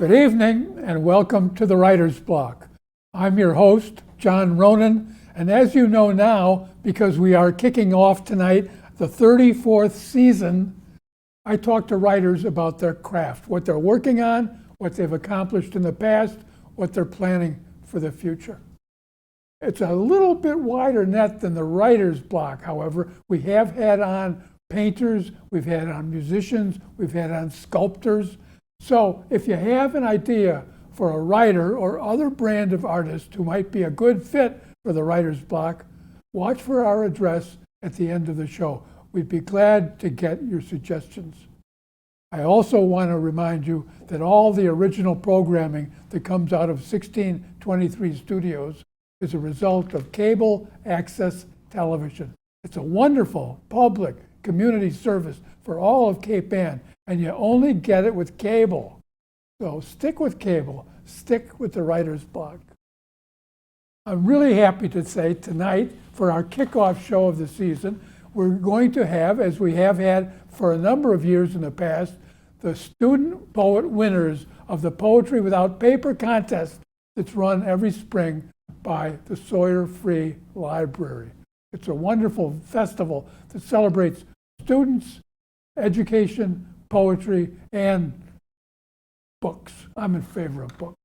Good evening and welcome to the Writer's Block. I'm your host, John Ronan, and as you know now, because we are kicking off tonight the 34th season, I talk to writers about their craft, what they're working on, what they've accomplished in the past, what they're planning for the future. It's a little bit wider net than the Writer's Block, however. We have had on painters, we've had on musicians, we've had on sculptors. So if you have an idea for a writer or other brand of artist who might be a good fit for the Writer's Block, watch for our address at the end of the show. We'd be glad to get your suggestions. I also want to remind you that all the original programming that comes out of 1623 Studios is a result of cable access television. It's a wonderful public community service for all of Cape Ann, and you only get it with cable. So stick with cable, stick with the Writer's Block. I'm really happy to say tonight, for our kickoff show of the season, we're going to have, as we have had for a number of years in the past, the student poet winners of the Poetry Without Paper contest that's run every spring by the Sawyer Free Library. It's a wonderful festival that celebrates students, education, poetry, and books. I'm in favor of books.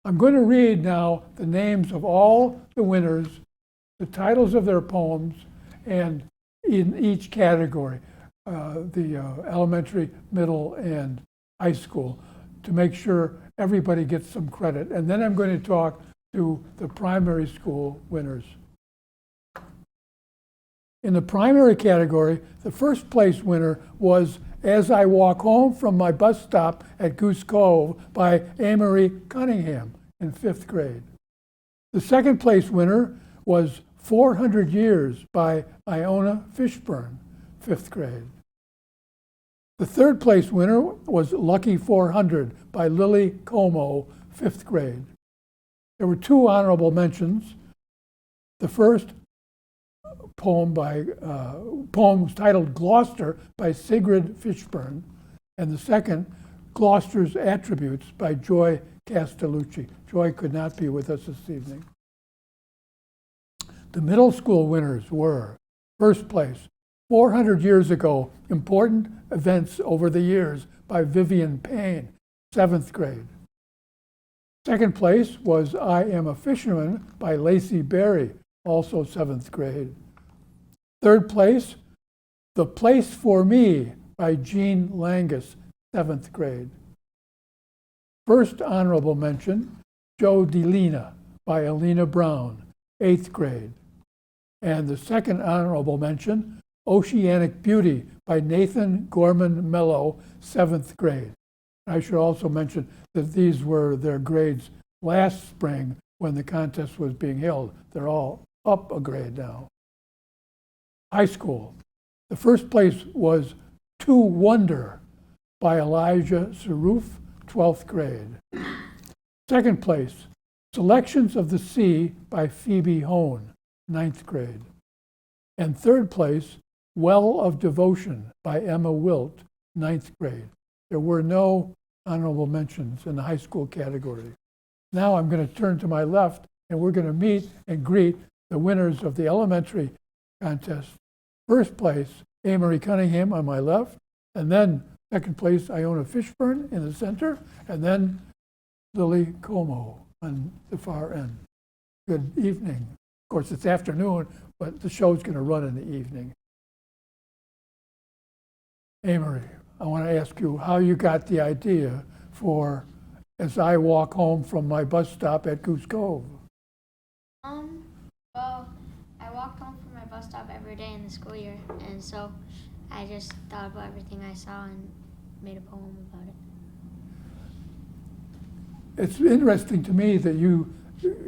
I'm going to read now the names of all the winners, the titles of their poems, and in each category, the elementary, middle, and high school, to make sure everybody gets some credit. And then I'm going to talk to the primary school winners. In the primary category, the first place winner was As I Walk Home from My Bus Stop at Goose Cove by Amory Cunningham in 5th grade. The second place winner was 400 Years by Iona Fishburne, 5th grade. The third place winner was Lucky 400 by Lily Como, 5th grade. There were two honorable mentions. The first poem was titled Gloucester by Sigrid Fishburne, and the second, Gloucester's Attributes by Joy Castellucci. Joy could not be with us this evening. The middle school winners were, first place, 400 Years Ago, Important Events Over the Years by Vivian Payne, 7th grade. Second place was I Am a Fisherman by Lacey Berry, also 7th grade. Third place, The Place for Me by Jean Langus, 7th grade. First honorable mention, Joe DeLina by Alina Brown, 8th grade. And the second honorable mention, Oceanic Beauty by Nathan Gorman Mello, 7th grade. I should also mention that these were their grades last spring when the contest was being held. They're all up a grade now. High school. The first place was To Wonder by Elijah Saruf, 12th grade. Second place, Selections of the Sea by Phoebe Hone, 9th grade. And third place, Well of Devotion by Emma Wilt, 9th grade. There were no honorable mentions in the high school category. Now I'm going to turn to my left and we're going to meet and greet the winners of the elementary contest. First place, Amory Cunningham on my left, and then second place, Iona Fishburne in the center, and then Lily Como on the far end. Good evening. Of course, it's afternoon, but the show's going to run in the evening. Amory, I want to ask you how you got the idea for As I Walk Home from My Bus Stop at Goose Cove. Well, I walked home from my bus stop every day in the school year, and so I just thought about everything I saw and made a poem about it. It's interesting to me that you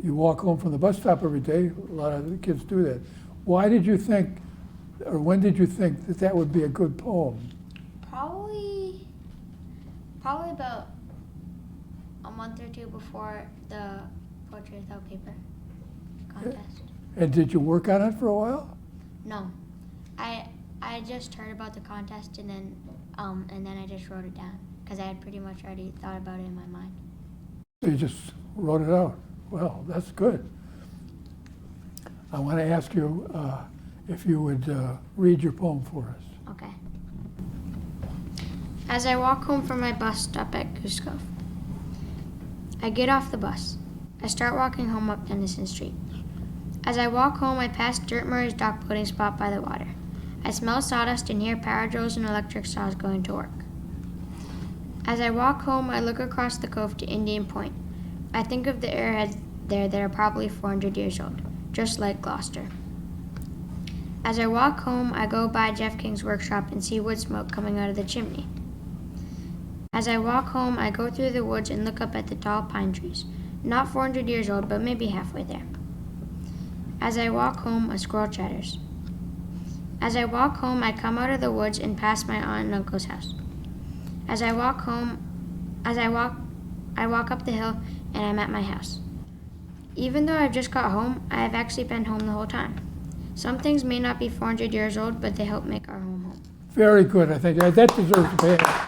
walk home from the bus stop every day. A lot of the kids do that. Why did you think, or when did you think that that would be a good poem? Probably about a month or two before the Poetry Without Paper contest. And did you work on it for a while? No, I just heard about the contest and then I just wrote it down because I had pretty much already thought about it in my mind. So you just wrote it out. Well, that's good. I want to ask you if you would read your poem for us. Okay. As I walk home from my bus stop at Goose Cove, I get off the bus. I start walking home up Dennison Street. As I walk home, I pass Dirt Murray's dock boating spot by the water. I smell sawdust and hear power drills and electric saws going to work. As I walk home, I look across the cove to Indian Point. I think of the airheads there that are probably 400 years old, just like Gloucester. As I walk home, I go by Jeff King's workshop and see wood smoke coming out of the chimney. As I walk home, I go through the woods and look up at the tall pine trees, not 400 years old, but maybe halfway there. As I walk home, a squirrel chatters. As I walk home, I come out of the woods and pass my aunt and uncle's house. As I walk up the hill and I'm at my house. Even though I've just got home, I have actually been home the whole time. Some things may not be 400 years old, but they help make our home home. Very good. I think that deserves a pass.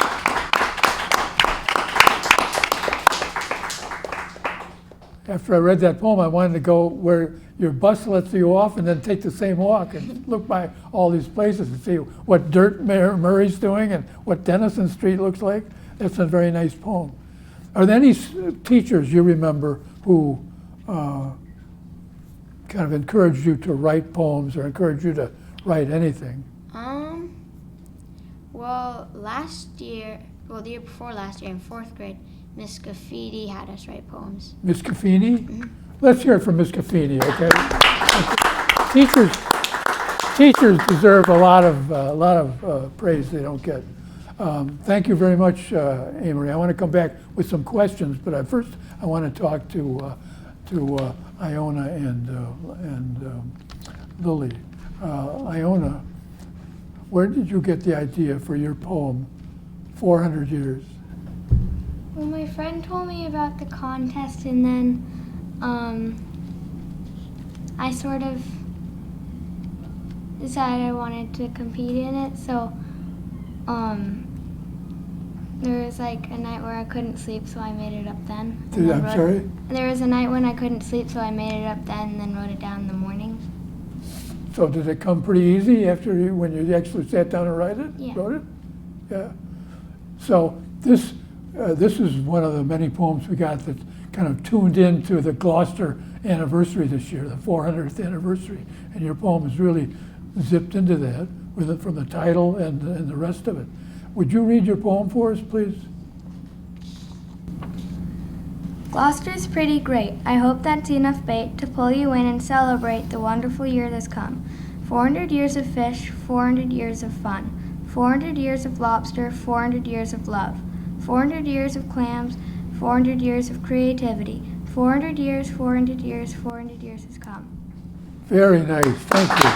After I read that poem, I wanted to go where your bus lets you off and then take the same walk and look by all these places and see what Dirt Murray's doing and what Dennison Street looks like. That's a very nice poem. Are there any teachers you remember who kind of encouraged you to write poems or encouraged you to write anything? Well, the year before last year in 4th grade, Miss Gaffidi had us write poems. Miss Caffini? Mm-hmm. Let's hear it from Miss Caffini, okay? Teachers deserve a lot of praise they don't get. Thank you very much, Amory. I want to come back with some questions, but first I want to talk to Iona and Lily. Iona, where did you get the idea for your poem, 400 Years? Well, my friend told me about the contest, and then I sort of decided I wanted to compete in it. So there was like a night where I couldn't sleep, so I made it up then. I'm sorry? There was a night when I couldn't sleep, so I made it up then and then wrote it down in the morning. So did it come pretty easy when you actually sat down and wrote it? Yeah. So this is one of the many poems we got that kind of tuned into the Gloucester anniversary this year, the 400th anniversary, and your poem is really zipped into that from the title and the rest of it. Would you read your poem for us, please? Gloucester's pretty great. I hope that's enough bait to pull you in and celebrate the wonderful year that's come. 400 years of fish, 400 years of fun, 400 years of lobster, 400 years of love, 400 years of clams, 400 years of creativity, 400 years, 400 years, 400 years has come. Very nice, thank you.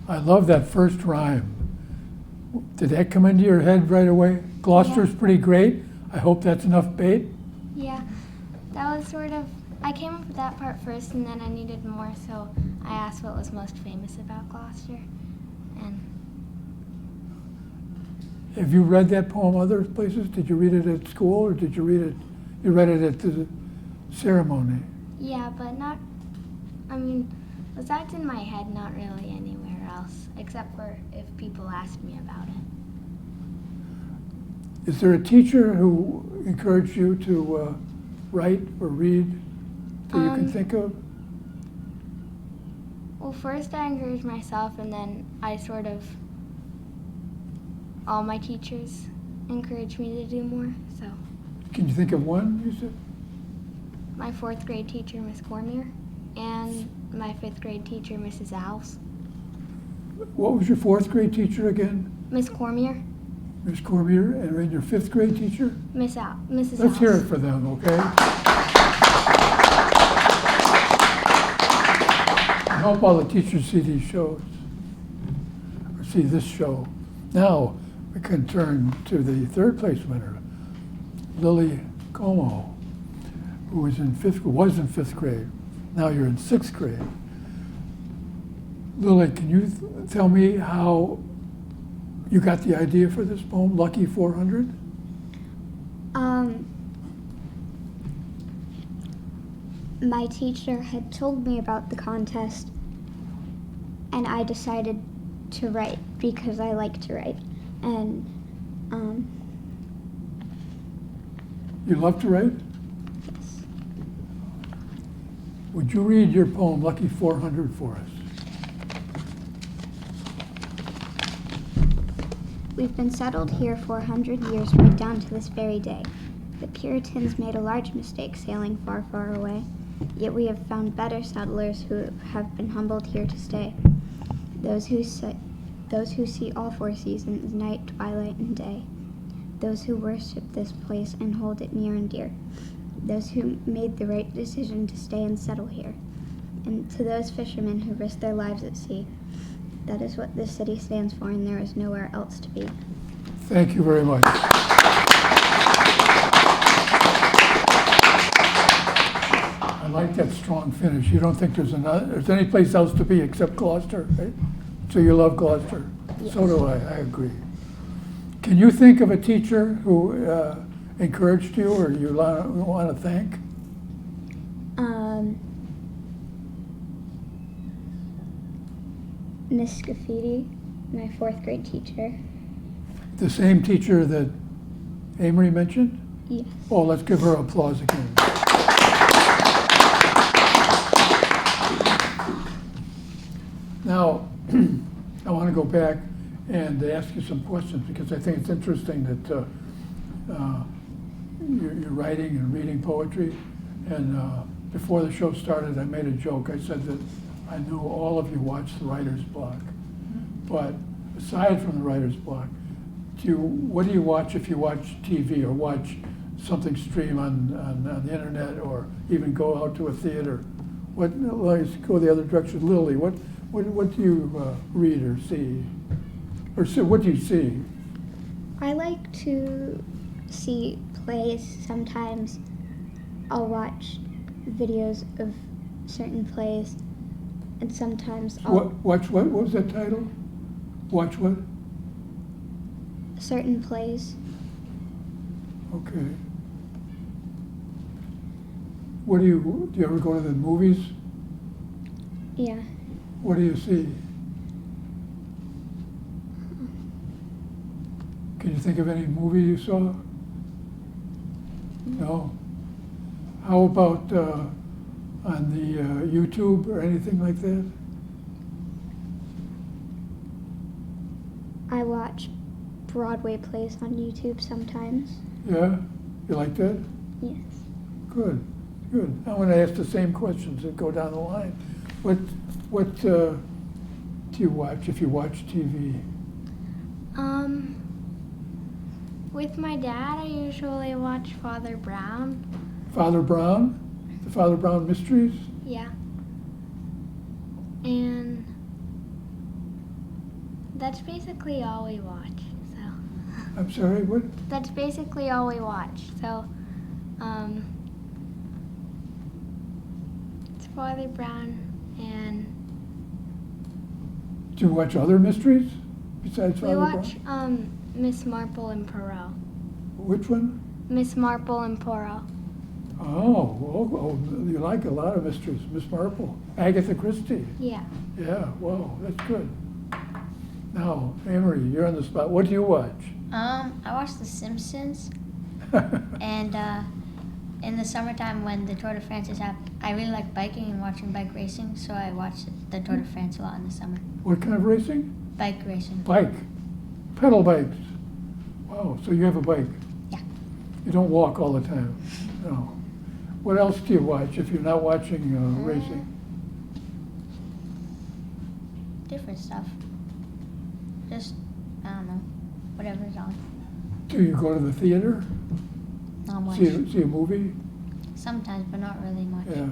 I love that first rhyme. Did that come into your head right away? Gloucester's pretty great. I hope that's enough bait. Yeah, that was sort of, I came up with that part first and then I needed more, so I asked what was most famous about Gloucester. And Have you read that poem other places? Did you read it at school or did you read it at the ceremony? yeah, but besides in my head, not really anywhere else, except for if people asked me about it. Is there a teacher who encouraged you to write or read that you can think of? Well, first I encouraged myself, and then all my teachers encouraged me to do more, so. Can you think of one, you said? My 4th grade teacher, Miss Cormier, and my 5th grade teacher, Mrs. Owls. What was your 4th grade teacher again? Miss Cormier, Miss Cormier, and your 5th grade teacher? Mrs. Owls. Let's hear it for them, okay? I hope all the teachers see these shows, or see this show. Now, we can turn to the 3rd place winner, Lily Como, who was in 5th grade. Now you're in 6th grade. Lily, can you tell me how you got the idea for this poem, Lucky 400? My teacher had told me about the contest, and I decided to write because I like to write. And You love to write? yes. Would you read your poem, Lucky 400, for us? We've been settled here for 100 years, right down to this very day. The Puritans made a large mistake sailing far, far away. Yet we have found better settlers who have been humbled here to stay. Those who see all four seasons, night, twilight, and day. Those who worship this place and hold it near and dear. Those who made the right decision to stay and settle here. And to those fishermen who risked their lives at sea. That is what this city stands for, and there is nowhere else to be. Thank you very much. I like that strong finish. You don't think there's any place else to be except Gloucester, right? So you love Gloucester. Yes. So do I agree. Can you think of a teacher who encouraged you or you want to thank? Miss Scafidi, my 4th grade teacher. The same teacher that Amory mentioned? Yes. Oh, let's give her applause again. Now, I want to go back and ask you some questions because I think it's interesting that you're writing and reading poetry. And before the show started, I made a joke. I said that I knew all of you watch the Writer's Block. But aside from the Writer's Block, what do you watch if you watch TV or watch something stream on the internet or even go out to a theater? Let's go the other direction. Lily, what do you read or see? Or what do you see? I like to see plays. Sometimes I'll watch videos of certain plays, and sometimes I'll Watch what? What was that title? Watch what? certain plays. Okay. Do you ever go to the movies? Yeah. What do you see? Can you think of any movie you saw? No? How about on the YouTube or anything like that? I watch Broadway plays on YouTube sometimes. Yeah? You like that? Yes. Good, good. I want to ask the same questions and go down the line. What do you watch if you watch TV? With my dad, I usually watch Father Brown. Father Brown? The Father Brown Mysteries? Yeah. And that's basically all we watch. So I'm sorry, what? that's basically all we watch. So it's Father Brown and Do you watch other mysteries besides we Father watch Brown? Miss Marple and Poirot. Which one? Miss Marple and Poirot. Oh, you like a lot of mysteries. Miss Marple, Agatha Christie. Yeah. Yeah, whoa, that's good. Now, Amory, you're on the spot. What do you watch? I watch The Simpsons, and in the summertime when the Tour de France is happening, I really like biking and watching bike racing, so I watch the Tour de France a lot in the summer. What kind of racing? Bike racing. Bike. Pedal bikes. Wow, so you have a bike? Yeah. You don't walk all the time? No. What else do you watch if you're not watching racing? Different stuff. Just, I don't know, whatever's on. Do you go to the theater? Not much. See a movie? Sometimes, but not really much. Yeah.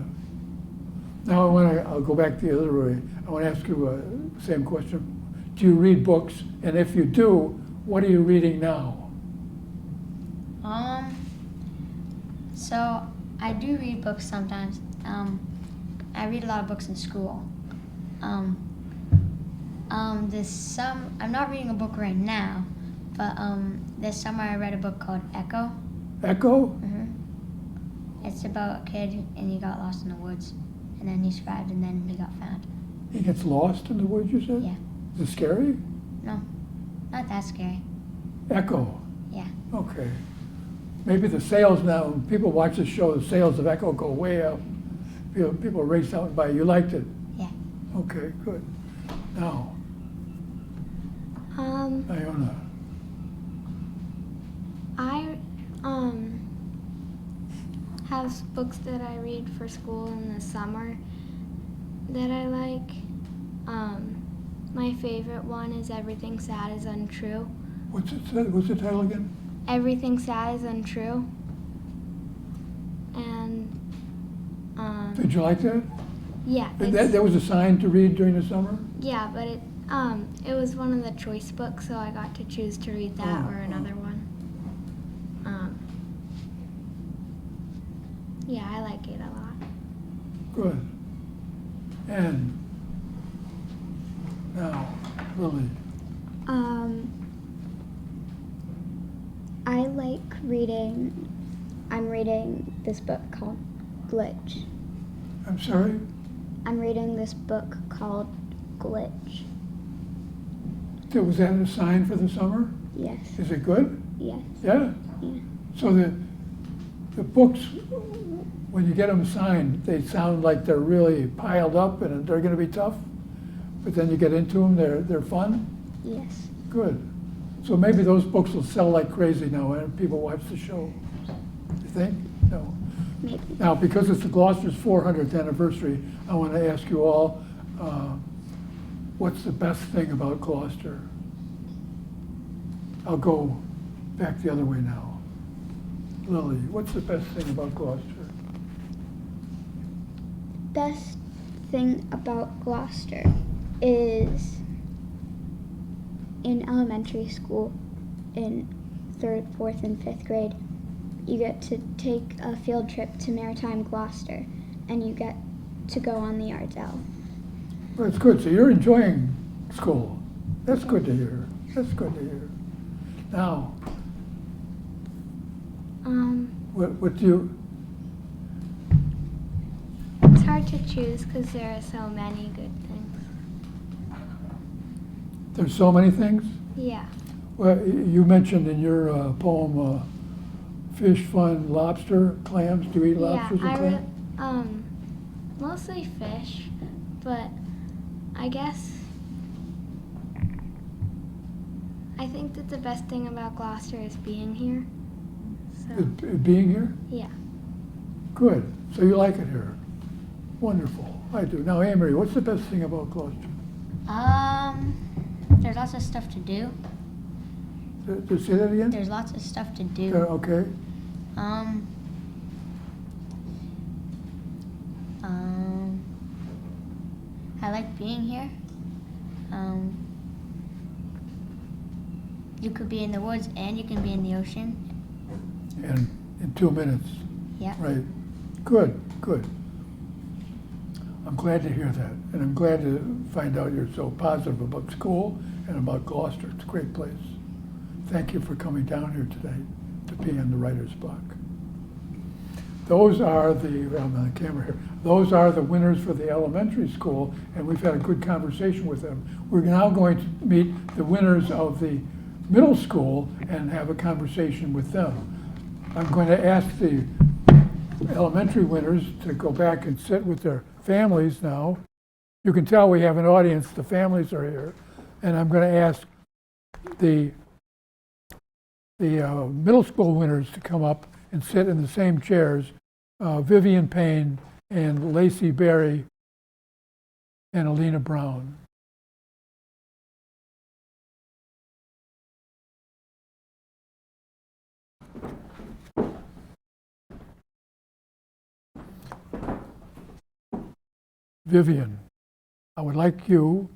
Now I'll go back the other way. I want to ask you the same question. Do you read books? And if you do, what are you reading now? So I do read books sometimes. I read a lot of books in school. I'm not reading a book right now, but this summer I read a book called Echo. Echo? It's about a kid and he got lost in the woods, and then he survived, and then he got found. He gets lost in the woods, you said? Yeah. Is it scary? No, not that scary. Echo. Yeah. Okay. Maybe the sales now, when people watch this show, the sales of Echo go way up. People race out and buy it. You liked it? Yeah. Okay, good. Now, Iona. I have books that I read for school in the summer that I like. My favorite one is Everything Sad is Untrue. What's the title again? Everything Sad is Untrue. And Did you like that? yeah, That was assigned to read during the summer? yeah, but it was one of the choice books, so I got to choose to read that or another one. Yeah, I like it a lot. Good. And now, Lily. I like reading. I'm reading this book called Glitch. I'm sorry? I'm reading this book called Glitch. Was that assigned for the summer? Yes. Is it good? Yes. Yeah? Yeah. So the books, when you get them signed, they sound like they're really piled up and they're going to be tough. But then you get into them, they're fun? Yes. Good. So maybe those books will sell like crazy now and people watch the show. You think? No. Maybe. Now, because it's the Gloucester's 400th anniversary, I want to ask you all, what's the best thing about Gloucester? I'll go back the other way now. Lily, what's the best thing about Gloucester? Best thing about Gloucester is in elementary school, in 3rd, 4th, and 5th grade, you get to take a field trip to Maritime Gloucester, and you get to go on the Ardell. Well, that's good. So you're enjoying school. That's good to hear. That's good to hear. Now, what do you? It's hard to choose because there are so many good things. There's so many things. Yeah. Well, you mentioned in your poem, fish, fun, lobster, clams. Do you eat lobsters and clams? Mostly fish, but I guess I think that the best thing about Gloucester is being here. So Being here? yeah. Good. So you like it here? Wonderful. I do. Now, Amory, what's the best thing about Gloucester? There's lots of stuff to do. Say that again? There's lots of stuff to do. Okay. I like being here. You could be in the woods and you can be in the ocean. And in 2 minutes. Yeah. Right. Good, good. I'm glad to hear that. And I'm glad to find out you're so positive about school and about Gloucester. It's a great place. Thank you for coming down here today to be on the writer's block. Those are I'm on the camera here. Those are the winners for the elementary school, and we've had a good conversation with them. We're now going to meet the winners of the middle school and have a conversation with them. I'm going to ask the elementary winners to go back and sit with their families now. You can tell we have an audience. The families are here. And I'm going to ask the middle school winners to come up and sit in the same chairs. Vivian Payne and Lacey Berry and Alina Brown. Vivian, I would like you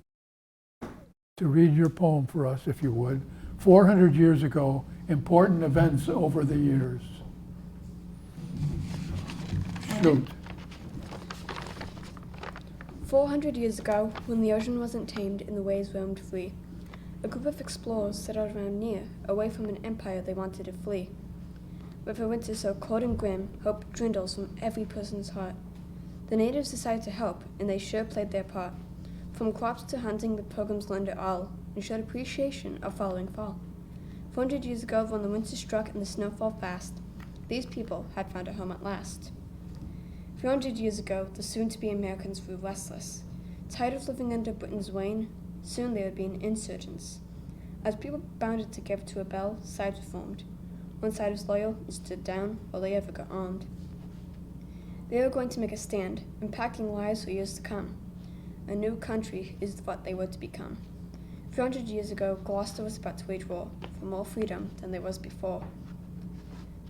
to read your poem for us, if you would. 400 years ago, important events over the years. Shoot. 400 years ago, when the ocean wasn't tamed and the waves roamed free, a group of explorers set out around near, away from an empire they wanted to flee. With a winter so cold and grim, hope dwindles from every person's heart. The natives decided to help, and they sure played their part. From crops to hunting, the pilgrims learned it all, and showed appreciation of following fall. 400 years ago, when the winter struck and the snow fell fast, these people had found a home at last. 300 years ago, the soon-to-be Americans grew restless. Tired of living under Britain's reign, soon they would be insurgents. As people bounded together to rebel, sides were formed. One side was loyal and stood down, while the other got armed. They were going to make a stand, impacting lives for years to come. A new country is what they were to become. 300 years ago, Gloucester was about to wage war for more freedom than there was before.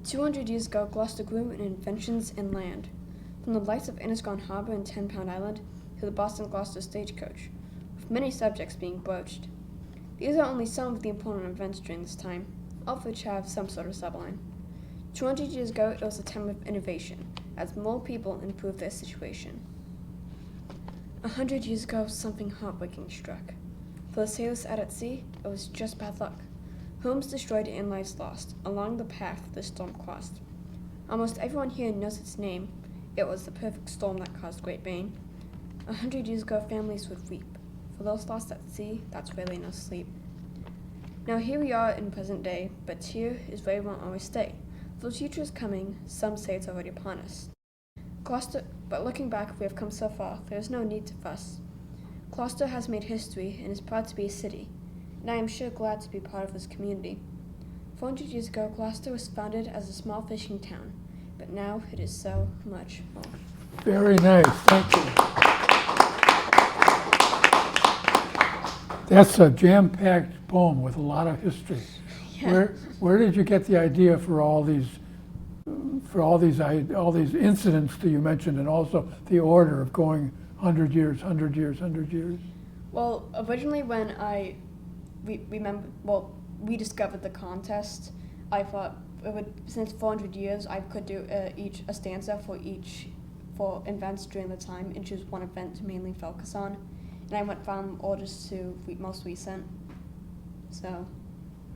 200 years ago, Gloucester grew in inventions and land. From the lights of Innisfree Harbor and 10 Pound Island to the Boston Gloucester stagecoach, with many subjects being broached. These are only some of the important events during this time, all of which have some sort of subline. 200 years ago, it was a time of innovation, as more people improved their situation. 100 years ago, something heartbreaking struck. For the sailors out at sea, it was just bad luck. Homes destroyed and lives lost, along the path the storm crossed. Almost everyone here knows its name. It was the perfect storm that caused great bane. 100 years ago, families would weep. For those lost at sea, that's really no sleep. Now here we are in present day, but here is where we won't always stay. Though the future is coming, some say it's already upon us. Gloucester, but looking back, we have come so far, there is no need to fuss. Gloucester has made history and is proud to be a city, and I am sure glad to be part of this community. 400 years ago, Gloucester was founded as a small fishing town, but now it is so much more. Very nice, thank you. That's a jam-packed poem with a lot of history. Yeah. Where did you get the idea for all these incidents that you mentioned, and also the order of going 100 years, 100 years, 100 years? Well, originally when we discovered the contest, I thought since 400 years, I could do a stanza for events during the time and choose one event to mainly focus on. And I went from oldest to most recent. So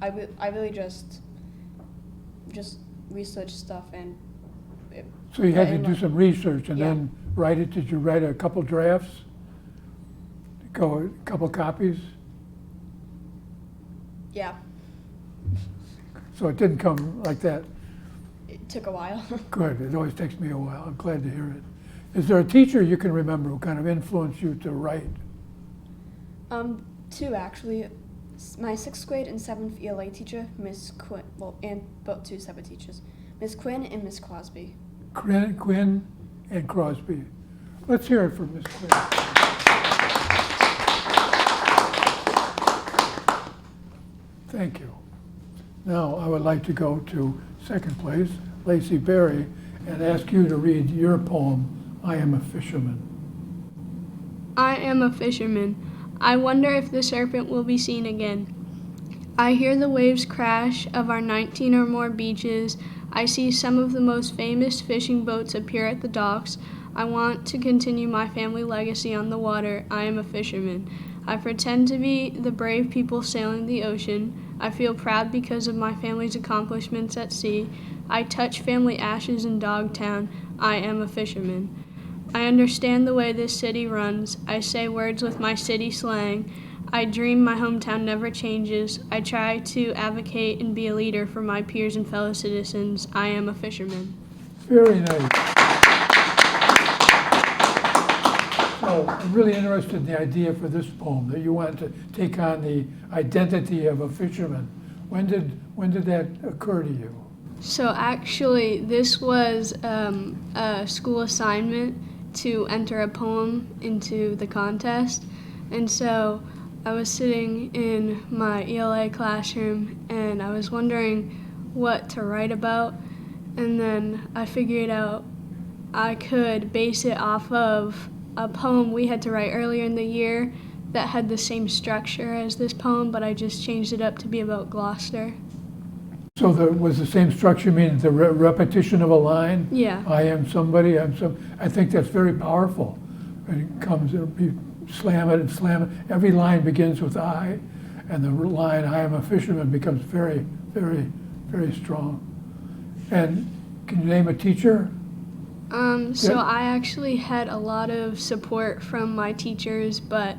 I really just research stuff and. So you had to do some research and then write it. Did you write a couple drafts? A couple copies? Yeah. So it didn't come like that? It took a while. Good, it always takes me a while. I'm glad to hear it. Is there a teacher you can remember who kind of influenced you to write? Two actually. My 6th grade and 7th ELA teacher, Miss Quinn, and both two separate teachers, Miss Quinn and Miss Crosby. Quinn and Crosby. Let's hear it from Miss Quinn. Thank you. Now I would like to go to second place, Lacey Berry, and ask you to read your poem, I Am a Fisherman. I am a fisherman. I wonder if the serpent will be seen again. I hear the waves crash of our 19 or more beaches. I see some of the most famous fishing boats appear at the docks. I want to continue my family legacy on the water. I am a fisherman. I pretend to be the brave people sailing the ocean. I feel proud because of my family's accomplishments at sea. I touch family ashes in Dogtown. I am a fisherman. I understand the way this city runs. I say words with my city slang. I dream my hometown never changes. I try to advocate and be a leader for my peers and fellow citizens. I am a fisherman. Very nice. So I'm really interested in the idea for this poem, that you wanted to take on the identity of a fisherman. When did that occur to you? So actually, this was a school assignment to enter a poem into the contest. And so I was sitting in my ELA classroom and I was wondering what to write about. And then I figured out I could base it off of a poem we had to write earlier in the year that had the same structure as this poem, but I just changed it up to be about Gloucester. So was the same structure, meaning the repetition of a line? Yeah. I am somebody, I think that's very powerful. and it comes, you slam it and slam it. Every line begins with I, and the line I am a fisherman becomes very, very, very strong. And can you name a teacher? So Yeah. I actually had a lot of support from my teachers, but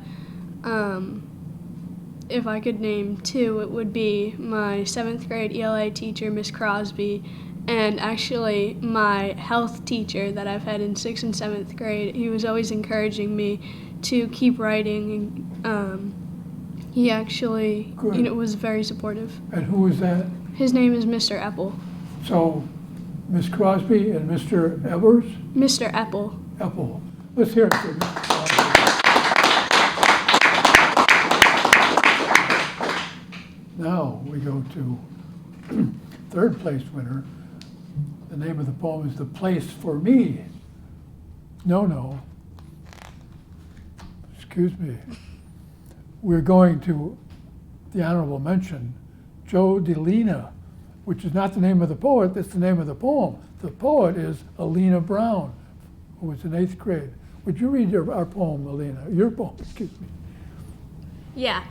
if I could name two, it would be my 7th grade ELA teacher, Miss Crosby, and actually my health teacher that I've had in 6th and 7th grade. He was always encouraging me to keep writing. He actually, Good. was very supportive. And who is that? His name is Mr. Eppel. So, Miss Crosby and Mr. Evers? Mr. Eppel. Apple. Let's hear it for Mr. Crosby. Now we go to third place winner. The name of the poem is The Place for Me. No. Excuse me. We're going to the honorable mention, Joe DeLina, which is not the name of the poet, that's the name of the poem. The poet is Alina Brown, who was in 8th grade. Would you read our poem, Alina? Your poem, excuse me. Yeah.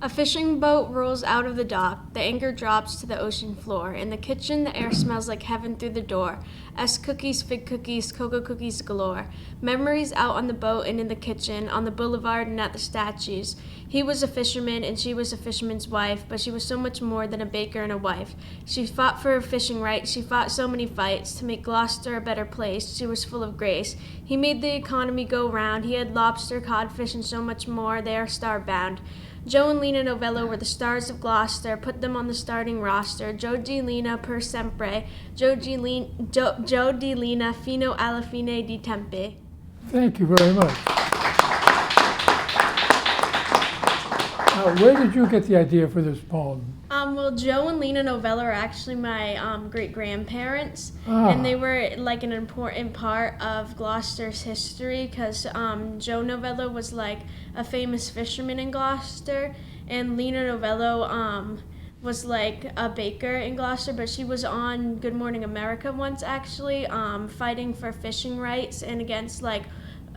A fishing boat rolls out of the dock. The anchor drops to the ocean floor. In the kitchen, the air smells like heaven through the door. Cookies, fig cookies, cocoa cookies galore. Memories out on the boat and in the kitchen, on the boulevard and at the statues. He was a fisherman and she was a fisherman's wife, but she was so much more than a baker and a wife. She fought for her fishing rights. She fought so many fights to make Gloucester a better place. She was full of grace. He made the economy go round. He had lobster, codfish, and so much more. They are star-bound. Joe and Lena Novello were the stars of Gloucester. Put them on the starting roster. Joe Di Lena per sempre. Joe Di Lena fino alla fine di tempi. Thank you very much. Now, where did you get the idea for this poem? Well, Joe and Lena Novello are actually my great-grandparents, Ah. and they were like an important part of Gloucester's history because Joe Novello was like a famous fisherman in Gloucester, and Lena Novello was like a baker in Gloucester, but she was on Good Morning America once actually, fighting for fishing rights and against like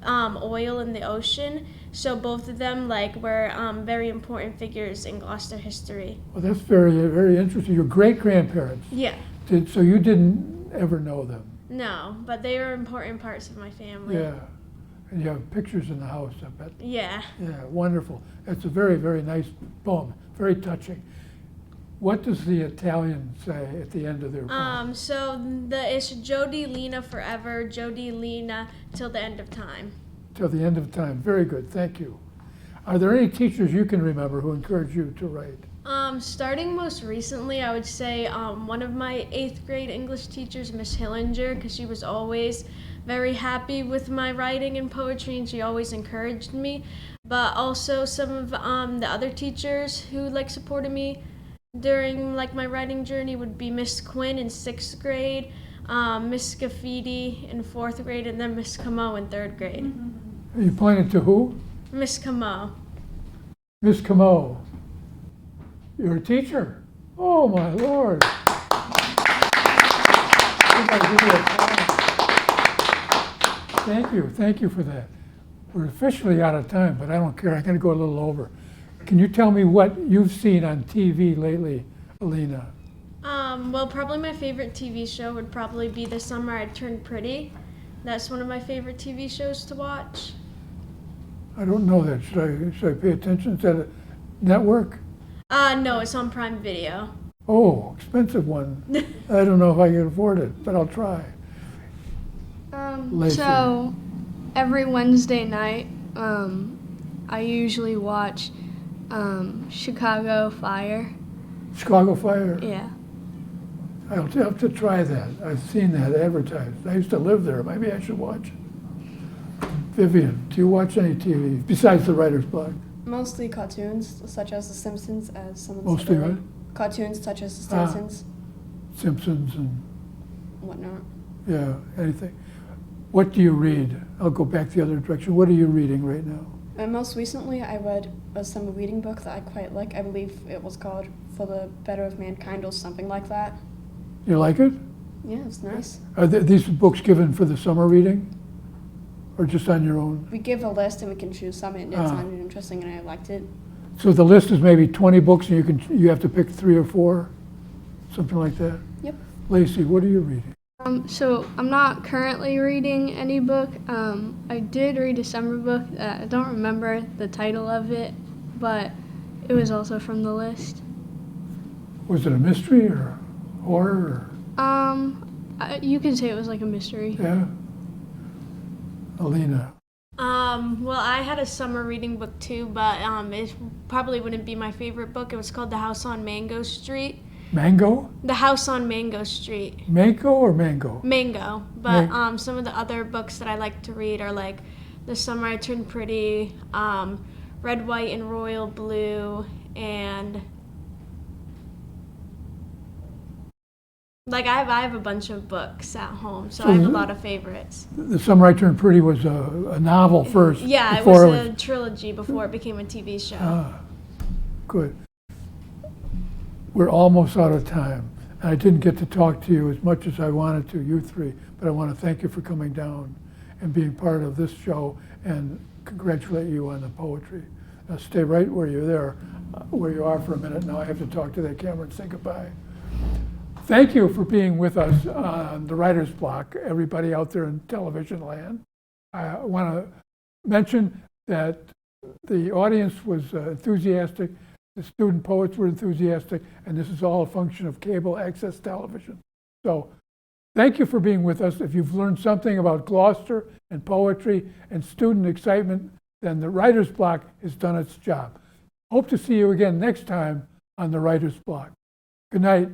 oil in the ocean. So both of them like were very important figures in Gloucester history. Well, that's very, very interesting. Your great-grandparents. Yeah. So you didn't ever know them? No, but they are important parts of my family. Yeah. And you have pictures in the house, I bet. Yeah. Yeah, wonderful. It's a very, very nice poem, very touching. What does the Italian say at the end of their poem? So it's Joe Di Lena forever, Joe Di Lena till the end of time. Till the end of time. Very good, thank you. Are there any teachers you can remember who encouraged you to write? Starting most recently, I would say one of my 8th grade English teachers, Miss Hillinger, because she was always very happy with my writing and poetry, and she always encouraged me. But also some of the other teachers who like supported me during like my writing journey would be Miss Quinn in 6th grade, Miss Scafidi in 4th grade, and then Miss Camo in 3rd grade. You pointed to who? Miss Camo. Miss Camo. You're a teacher? Oh, my Lord. Somebody give me a applause. Thank you for that. We're officially out of time, but I don't care. I'm going to go a little over. Can you tell me what you've seen on TV lately, Alina? Well, probably my favorite TV show would probably be The Summer I Turned Pretty. That's one of my favorite TV shows to watch. I don't know that. Should I pay attention? Is that a network? No, it's on Prime Video. Oh, expensive one. I don't know if I can afford it, but I'll try. Lacey. So every Wednesday night, I usually watch Chicago Fire. Chicago Fire? Yeah. I'll have to try that. I've seen that advertised. I used to live there. Maybe I should watch it. Vivian, do you watch any TV besides the Writer's Block? Mostly cartoons, such as The Simpsons, as someone Mostly said what? earlier. Cartoons such as The Ah. Simpsons, Simpsons and, whatnot. yeah, anything. What do you read? I'll go back the other direction. What are you reading right now? And most recently, I read a summer reading book that I quite like. I believe it was called For the Better of Mankind or something like that. You like it? Yeah, it's nice. Are these books given for the summer reading? or just on your own? We give a list and we can choose some, and it sounded interesting and I liked it. So the list is maybe 20 books and you have to pick 3 or 4, something like that? Yep. Lacey, what are you reading? So I'm not currently reading any book. I did read a summer book. I don't remember the title of it, but it was also from the list. Was it a mystery or horror? You could say it was like a mystery. Yeah? Alina. Well, I had a summer reading book too, but it probably wouldn't be my favorite book. It was called The House on Mango Street. Mango? The House on Mango Street. Mango or mango? Mango. But some of the other books that I like to read are like The Summer I Turned Pretty, Red, White, and Royal Blue, and like I have a bunch of books at home, so I have a lot of favorites. The Summer I Turned Pretty was a novel first. Yeah, it before was a trilogy before it became a TV show. Good. We're almost out of time. I didn't get to talk to you as much as I wanted to, you three, but I want to thank you for coming down and being part of this show and congratulate you on the poetry. Now stay right where you're there, where you are for a minute. Now I have to talk to that camera and say goodbye. Thank you for being with us on the Writer's Block, everybody out there in television land. I want to mention that the audience was enthusiastic, the student poets were enthusiastic, and this is all a function of cable access television. So thank you for being with us. If you've learned something about Gloucester and poetry and student excitement, then the Writer's Block has done its job. Hope to see you again next time on the Writer's Block. Good night.